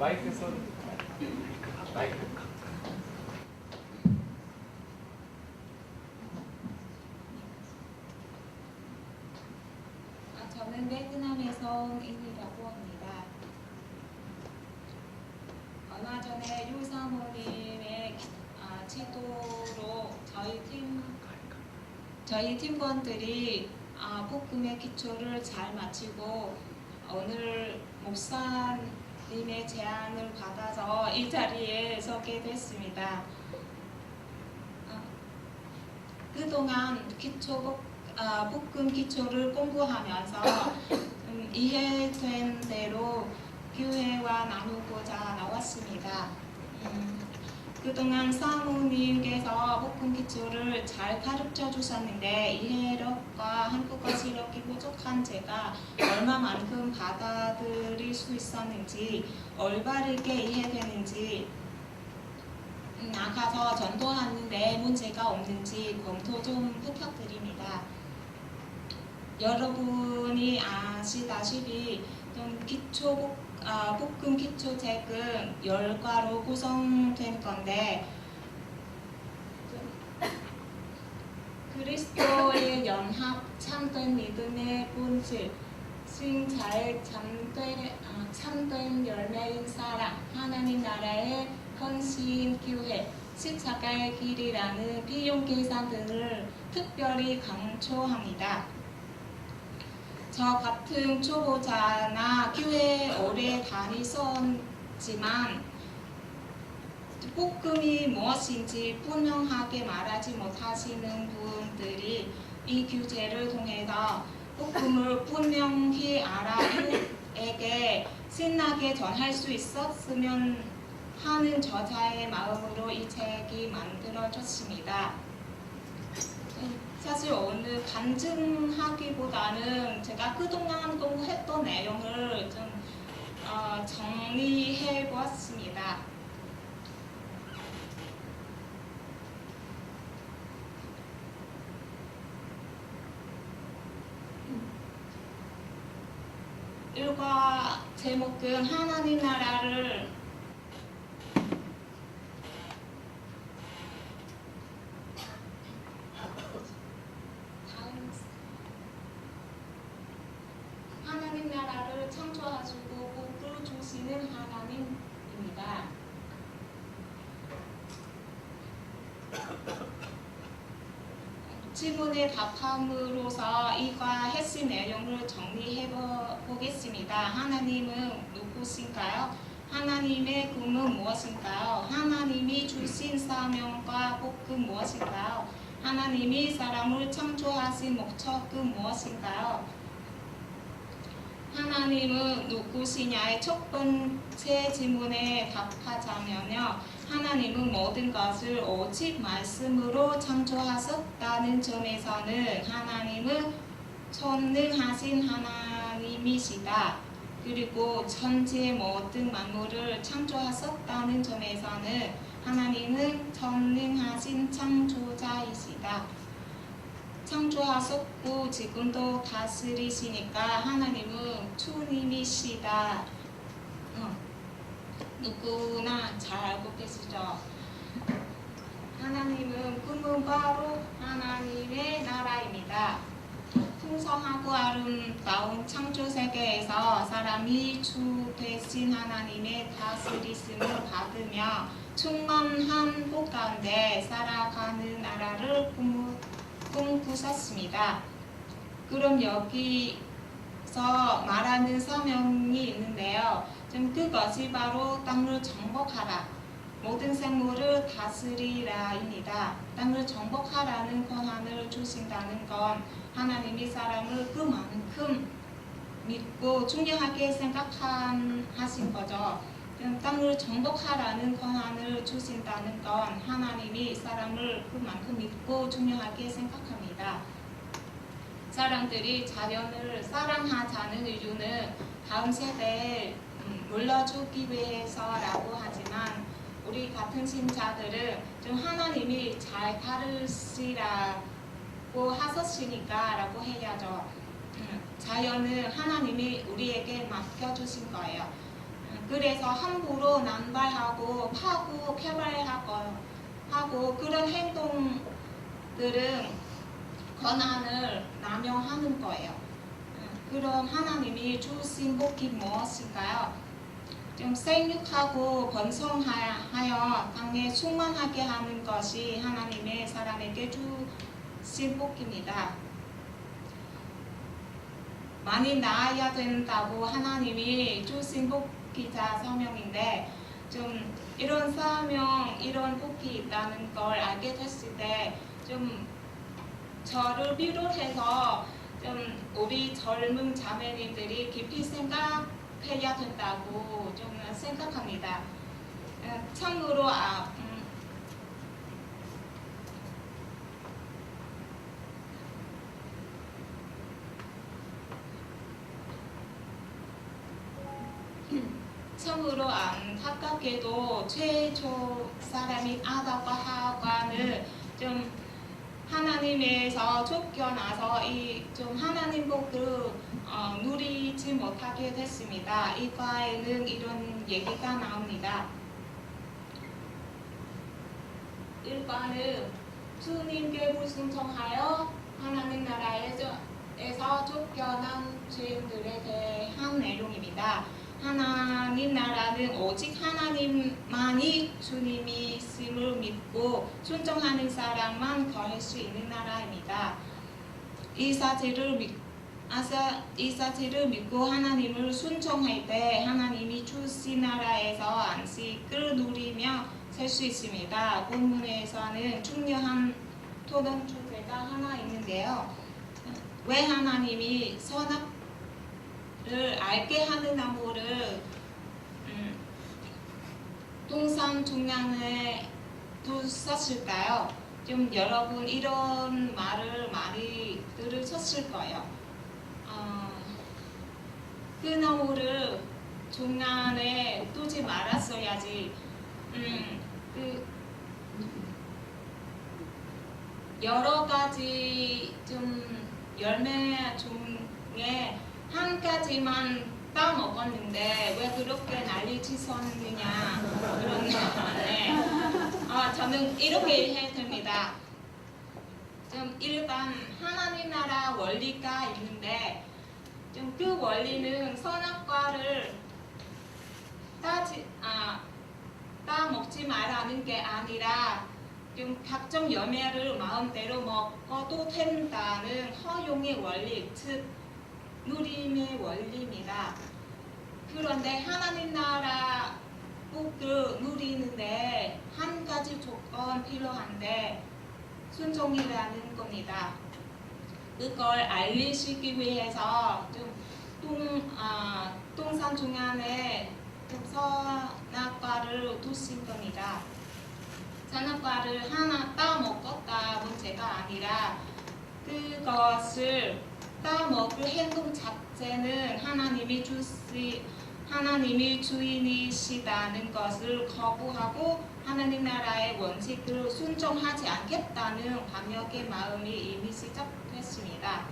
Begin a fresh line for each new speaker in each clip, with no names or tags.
마이크 써. 마이크.
저는 베트남에서 온 인이라고 합니다. 얼마 전에 유 사모님의 지도로 저희 팀원들이 복음의 기초를 잘 마치고 오늘 목사님의 제안을 받아서 이 자리에 서게 됐습니다. 그동안 복음 기초를 공부하면서 이해된 대로 교회와 나누고자 나왔습니다. 그동안 사모님께서 복음 기초를 잘 가르쳐 주셨는데 이해력과 한국어 실력이 부족한 제가 얼마만큼 받아들일 수 있었는지 올바르게 이해되는지 나가서 전도하는데 문제가 없는지 검토 좀 부탁드립니다. 여러분이 아시다시피 좀 복음 기초책은 10과로 구성된 건데 그리스도의 연합, 참된 믿음의 본질, 잘 참된 열매인 사랑, 하나님 나라의 헌신 교회, 십자가의 길이라는 비용 계산 등을 특별히 강조합니다. 저 같은 초보자나 교회에 오래 다니셨지만 복음이 무엇인지 분명하게 말하지 못하시는 분들이 이 교재를 통해서 복음을 분명히 알아 이웃에게 신나게 전할 수 있었으면 하는 저자의 마음으로 이 책이 만들어졌습니다. 사실 오늘 간증하기보다는 제가 그동안 공부했던 내용을 좀 정리해 보았습니다. 일과 제목은 하나님 나라를 창조하시고 복을 주시는 하나님입니다. 질문에 답함으로써 이과 핵심 내용을 정리해 보겠습니다. 하나님은 누구신가요? 하나님의 꿈은 무엇인가요? 하나님이 주신 사명과 복은 무엇인가요? 하나님이 사람을 창조하신 목적은 무엇인가요? 하나님은 누구시냐의 첫 번째 질문에 답하자면요. 하나님은 모든 것을 오직 말씀으로 창조하셨다는 점에서는 하나님은 전능하신 하나님이시다. 그리고 천지의 모든 만물을 창조하셨다는 점에서는 하나님은 전능하신 창조자이시다. 창조하셨고 지금도 다스리시니까 하나님은 주님이시다. 누구나 잘 알고 계시죠? 하나님은 꿈은 바로 하나님의 나라입니다. 풍성하고 아름다운 창조 세계에서 사람이 주 되신 하나님의 다스리심을 받으며 충만한 복 가운데 살아가는 나라를 꿈꾸셨습니다. 그럼 여기서 말하는 사명이 있는데요. 그것이 바로 땅을 정복하라, 모든 생물을 다스리라입니다. 땅을 정복하라는 권한을 주신다는 건 하나님이 사람을 그만큼 믿고 중요하게 생각하신 거죠. 땅을 정복하라는 권한을 주신다는 건 하나님이 사람을 그만큼 믿고 중요하게 생각합니다. 사람들이 자연을 사랑하자는 이유는 다음 세대에 물려주기 위해서라고 하지만 우리 같은 신자들은 좀 하나님이 잘 다루시라고 하셨으니까 라고 해야죠. 자연은 하나님이 우리에게 맡겨주신 거예요. 그래서 함부로 남발하고 파고 개발하고 그런 행동들은 권한을 남용하는 거예요. 그럼 하나님이 주신 복이 무엇일까요? 좀 생육하고 번성하여 땅에 충만하게 하는 것이 하나님의 사람에게 주신 복입니다. 많이 낳아야 된다고 하나님이 주신 복이자 사명인데 좀 이런 사명, 이런 복이 있다는 걸 알게 됐을 때 좀 저를 비롯해서 좀 우리 젊은 자매님들이 깊이 생각해야 된다고 좀 생각합니다. 참고로 참으로 안타깝게도 최초 사람인 아담과 하와는 좀 하나님에서 쫓겨나서 좀 하나님 복을 누리지 못하게 됐습니다. 이과에는 이런 얘기가 나옵니다. 1과는 주님께 불순종하여 하나님 나라에서 쫓겨난 죄인들에 대한 내용입니다. 하나님 나라는 오직 하나님만이 주님이 있음을 믿고 순종하는 사람만 거할 수 있는 나라입니다. 이 사실을 믿고 하나님을 순종할 때 하나님이 주신 나라에서 안식을 누리며 살 수 있습니다. 본문에서는 중요한 토론 주제가 하나 있는데요. 왜 하나님이 선악 를 알게 하는 나무를 동산 중앙에 두셨을까요? 좀 여러분 이런 말을 많이 들으셨을 거예요. 그 나무를 중앙에 두지 말았어야지. 여러 가지 좀 열매 중에 한 가지만 따 먹었는데 왜 그렇게 난리치셨느냐 그런 네. 저는 이렇게 해야 됩니다. 좀 일단 하나님 나라 원리가 있는데 좀 그 원리는 선악과를 따 먹지 말라는 게 아니라 좀 각종 열매를 마음대로 먹어도 된다는 허용의 원리, 즉 누림의 원리입니다. 그런데 하나님 나라 복을 누리는데 한 가지 조건 필요한데 순종이라는 겁니다. 그걸 알리시기 위해서 좀 동산 중앙에 선악과를 두신 겁니다. 선악과를 하나 따 먹었다 문제가 아니라 그것을 따먹을 행동 자체는 하나님이 주인이시다는 것을 거부하고 하나님 나라의 원칙을 순종하지 않겠다는 반역의 마음이 이미 시작됐습니다.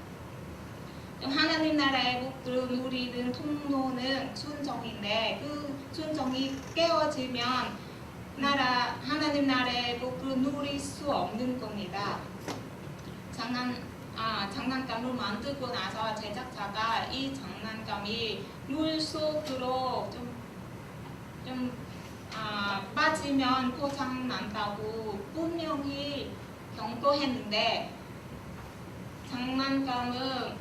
하나님 나라의 복을 누리는 통로는 순종인데 그 순종이 깨어지면 하나님 나라의 복을 누릴 수 없는 겁니다. 장난감을 만들고 나서 제작자가 이 장난감이 물 속으로 빠지면 고장 난다고 분명히 경고했는데 장난감은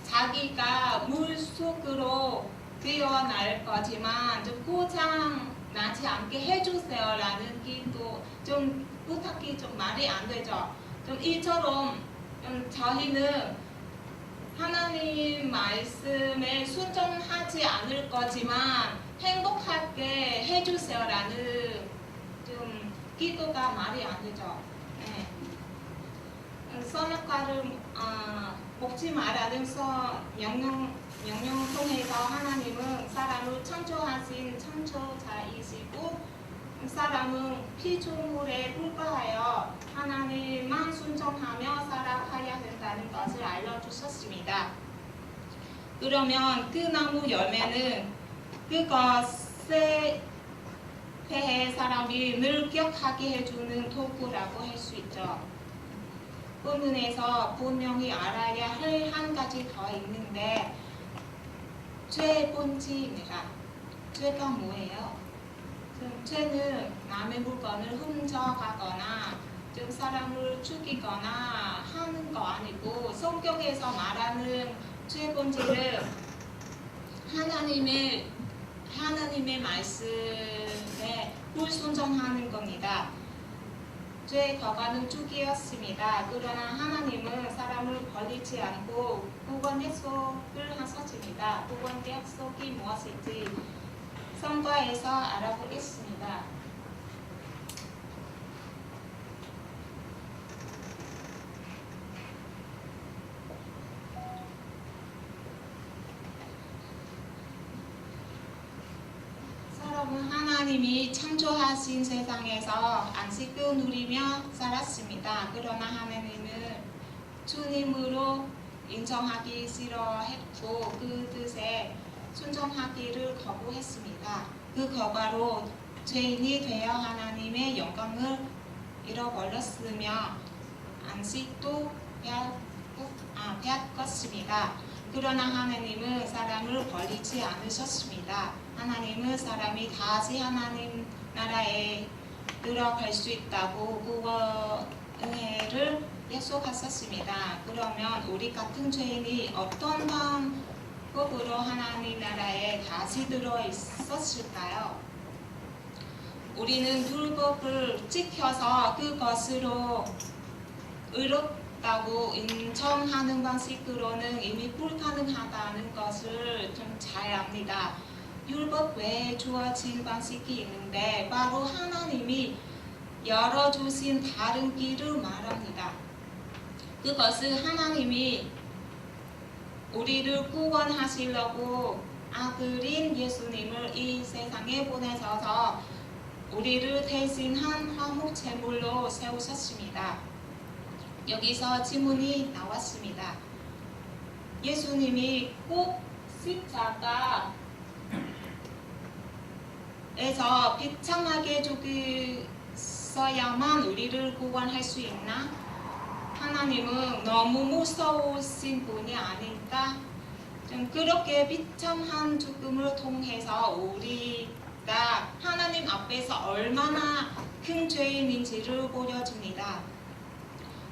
자기가 물 속으로 뛰어날 거지만 좀 고장 나지 않게 해주세요라는 기도 좀 부탁이 좀 말이 안 되죠. 좀 이처럼 저희는 하나님 말씀에 순종하지 않을 거지만 행복하게 해주세요라는 좀 기도가 말이 안 되죠. 네. 선악과를 먹지 말라는 명령을 통해서 하나님은 사람을 창조하신 창조자이시고 사람은 피조물에 불과하여 하나님만 순종하며 살아가야 된다는 것을 알려주셨습니다. 그러면 그 나무 열매는 그것에 대해 사람이 늘 기억하게 해주는 도구라고 할 수 있죠. 본문에서 분명히 알아야 할 한 가지 더 있는데 죄의 본질입니다. 죄가 뭐예요? 죄는 남의 물건을 훔쳐가거나 좀 사람을 죽이거나 하는 거 아니고 성경에서 말하는 죄의 본질은 하나님의 말씀에 불순종하는 겁니다. 죄의 결과는 죽이었습니다. 그러나 하나님은 사람을 버리지 않고 구원 약속을 하셨습니다. 구원 약속이 무엇일지 성과에서 알아보겠습니다. 사람은 하나님이 창조하신 세상에서 안식을 누리며 살았습니다. 그러나 하나님은 주님으로 인정하기 싫어했고 그 뜻에 순종하기를 거부했습니다. 그 결과로 죄인이 되어 하나님의 영광을 잃어버렸으며 안식도 빼앗겼습니다. 그러나 하나님은 사람을 버리지 않으셨습니다. 하나님은 사람이 다시 하나님 나라에 들어갈 수 있다고 구원 은혜를 약속하셨습니다. 그러면 우리 같은 죄인이 어떤 방법으로 하나님 나라에 다시 들어 있었을까요? 우리는 율법을 지켜서 그것으로 의롭다고 인정하는 방식으로는 이미 불가능하다는 것을 좀 잘 압니다. 율법 외에 주어진 방식이 있는데 바로 하나님이 열어주신 다른 길을 말합니다. 그것은 하나님이 우리를 구원하시려고 아들인 예수님을 이 세상에 보내셔서 우리를 대신한 화목 제물로 세우셨습니다. 여기서 질문이 나왔습니다. 예수님이 꼭 십자가에서 비참하게 죽으셔야만 우리를 구원할 수 있나? 하나님은 너무 무서우신 분이 아닐까? 좀 그렇게 비참한 죽음을 통해서 우리가 하나님 앞에서 얼마나 큰 죄인인지를 보여줍니다.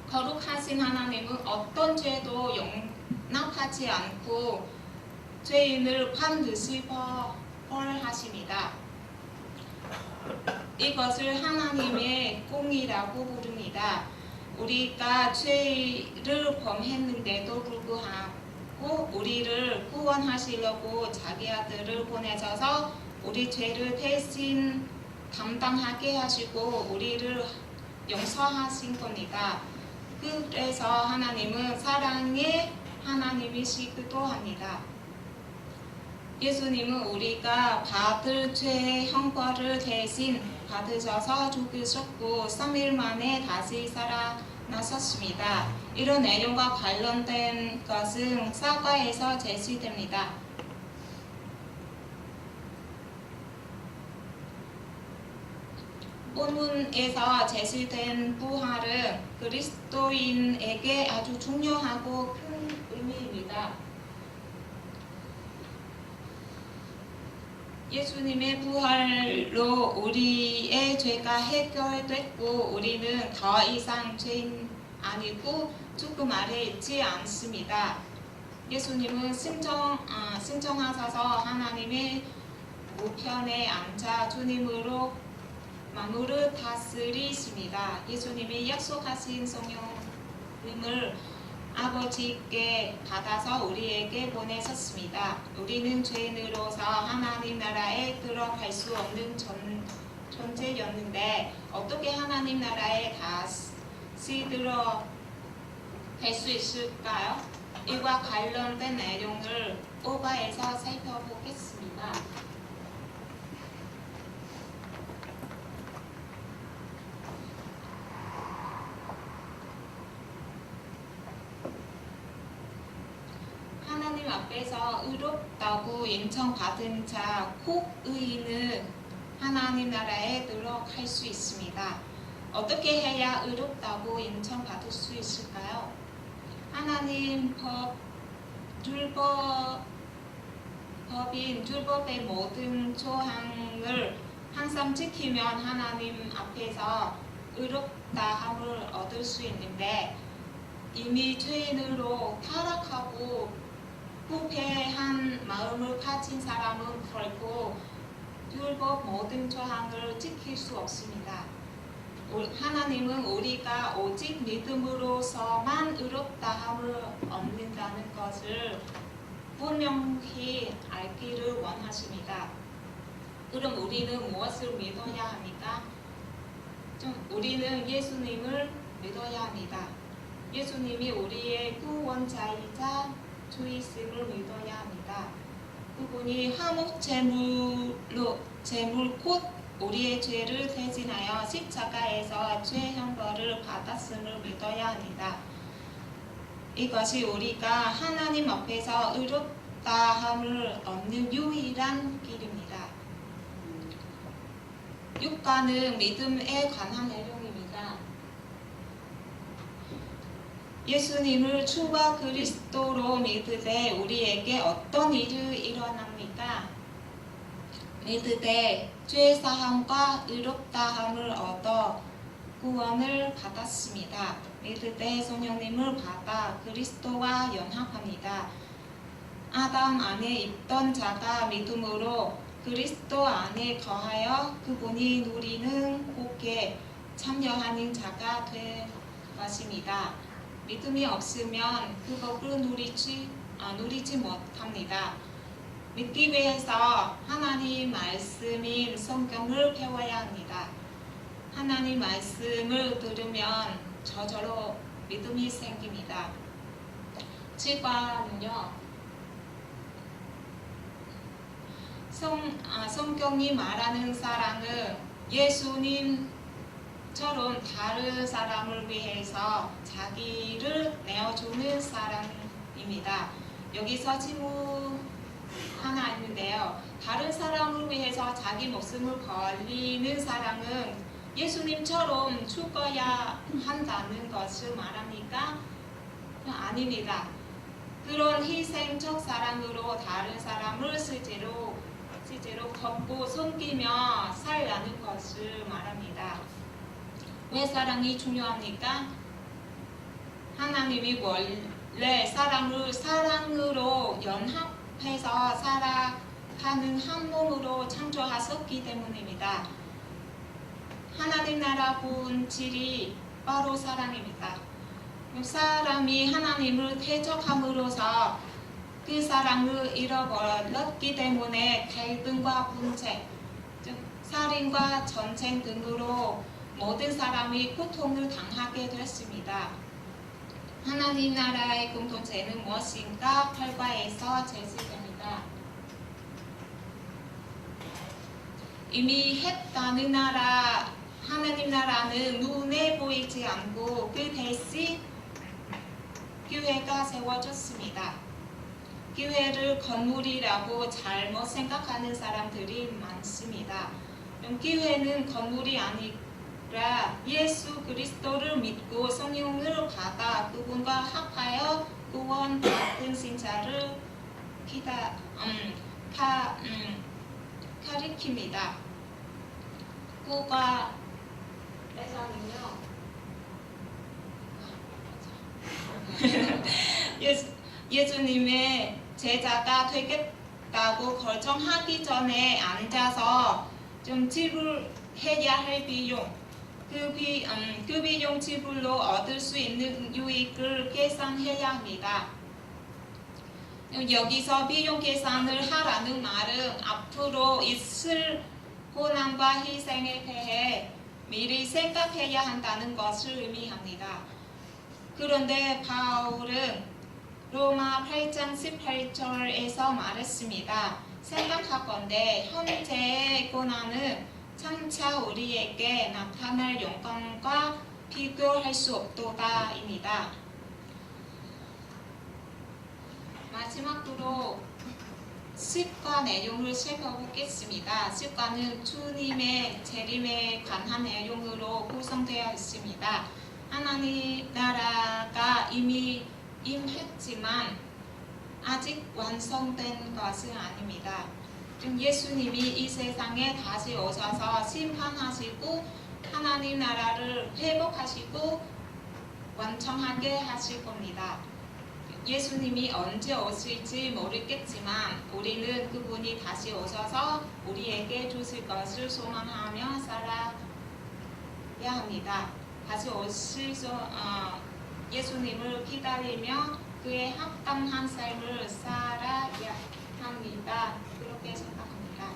거룩하신 하나님은 어떤 죄도 용납하지 않고 죄인을 반드시 벌하십니다. 이것을 하나님의 공의라고 부릅니다. 우리가 죄를 범했는데도 불구하고 우리를 구원하시려고 자기 아들을 보내셔서 우리 죄를 대신 감당하게 하시고 우리를 용서하신 겁니다. 그래서 하나님은 사랑의 하나님이시기도 합니다. 예수님은 우리가 받을 죄의 형벌을 대신 받으셔서 죽으셨고 3일 만에 다시 살아나셨습니다. 이런 내용과 관련된 것은 사과에서 제시됩니다. 본문에서 제시된 부활은 그리스도인에게 아주 중요하고 큰 의미입니다. 예수님의 부활로 우리의 죄가 해결됐고 우리는 더 이상 죄인 아니고 죽음 아래 있지 않습니다. 예수님은 신정하셔서 하나님의 우편에 앉아 주님으로 만물을 다스리십니다. 예수님이 약속하신 성령님을 아버지께 받아서 우리에게 보내셨습니다. 우리는 죄인으로서 하나님 나라에 들어갈 수 없는 존재였는데 어떻게 하나님 나라에 다시 들어갈 수 있을까요? 이와 관련된 내용을 오바에서 살펴보겠습니다. 하나님 앞에서 의롭다고 인정받은 자 곧 의인은 하나님 나라에 들어갈 수 있습니다. 어떻게 해야 의롭다고 인정받을 수 있을까요? 하나님 법인 율법의 모든 조항을 항상 지키면 하나님 앞에서 의롭다함을 얻을 수 있는데 이미 죄인으로 타락하고 부패한 마음을 가진 사람은 결코 율법 모든 조항을 지킬 수 없습니다. 하나님은 우리가 오직 믿음으로서만 의롭다함을 얻는다는 것을 분명히 알기를 원하십니다. 그럼 우리는 무엇을 믿어야 합니까? 우리는 예수님을 믿어야 합니다. 예수님이 우리의 구원자이자 주이심을 믿어야 합니다. 그분이 화목 제물 곧 우리의 죄를 대신하여 십자가에서 죄 형벌을 받았음을 믿어야 합니다. 이것이 우리가 하나님 앞에서 의롭다함을 얻는 유일한 길입니다. 6과는 믿음에 관한 내용입니다. 예수님을 주와 그리스도로 믿으되 우리에게 어떤 일이 일어납니까? 믿으되 죄사함과 의롭다함을 얻어 구원을 받았습니다. 믿으되 성령님을 받아 그리스도와 연합합니다. 아담 안에 있던 자가 믿음으로 그리스도 안에 거하여 그분이 누리는 복에 참여하는 자가 될 것입니다. 믿음이 없으면 그 복을 누리지 못합니다. 믿기 위해서 하나님 말씀인 성경을 배워야 합니다. 하나님 말씀을 들으면 저절로 믿음이 생깁니다. 7과는요. 성경이 말하는 사랑은 예수님처럼 다른 사람을 위해서 자기를 내어주는 사랑입니다. 여기서 질문 하나 있는데요. 다른 사람을 위해서 자기 목숨을 걸리는 사랑은 예수님처럼 죽어야 한다는 것을 말합니까? 아닙니다. 그런 희생적 사랑으로 다른 사람을 실제로 돕고 섬기며 살라는 것을 말합니다. 왜 사랑이 중요합니까? 하나님이 원래 사랑으로 연합해서 살아가는 한 몸으로 창조하셨기 때문입니다. 하나님 나라 본질이 바로 사랑입니다. 사람이 하나님을 대적함으로써 그 사랑을 잃어버렸기 때문에 갈등과 분쟁, 즉 살인과 전쟁 등으로 모든 사람이 고통을 당하게 됐습니다. 하나님 나라의 공동체는 무엇인가? 8과에서 제시됩니다. 이미 했다는 나라, 하나님 나라는 눈에 보이지 않고 그 대신 교회가 세워졌습니다. 교회를 건물이라고 잘못 생각하는 사람들이 많습니다. 교회는 건물이 아니라 예수 그리스도를 믿고 성령을 받아 그분과 합하여 구원받은 신자를 가리킵니다. 9과에서는요. 예수님의 제자가 되겠다고 결정하기 전에 앉아서 좀 지불해야 할 비용, 그 비용 지불로 얻을 수 있는 유익을 계산해야 합니다. 여기서 비용 계산을 하라는 말은 앞으로 있을 고난과 희생에 대해 미리 생각해야 한다는 것을 의미합니다. 그런데 바울은 로마 8장 18절에서 말했습니다. 생각하건대 현재의 고난은 장차 우리에게 나타날 영광과 비교할 수 없도다입니다. 마지막으로 10과 내용을 살펴보겠습니다. 10과는 주님의 재림에 관한 내용으로 구성되어 있습니다. 하나님 나라가 이미 임했지만 아직 완성된 것은 아닙니다. 지금 예수님이 이 세상에 다시 오셔서 심판하시고 하나님 나라를 회복하시고 완성하게 하실 겁니다. 예수님이 언제 오실지 모르겠지만 우리는 그분이 다시 오셔서 우리에게 주실 것을 소망하며 살아야 합니다. 다시 오실 예수님을 기다리며 그의 합당한 삶을 살아야 합니다. 그렇게 생각합니다.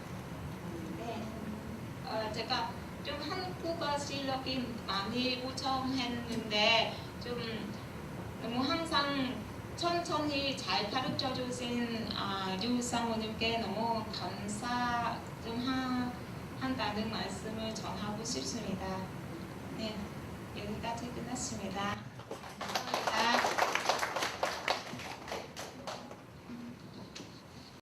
네, 제가 좀 한국어 실력이 많이 부족했는데 좀 너무 항상 천천히 잘 가르쳐 주신 유상호님께 너무 감사 좀 한다는 말씀을 전하고 싶습니다. 네, 여기까지 끝났습니다.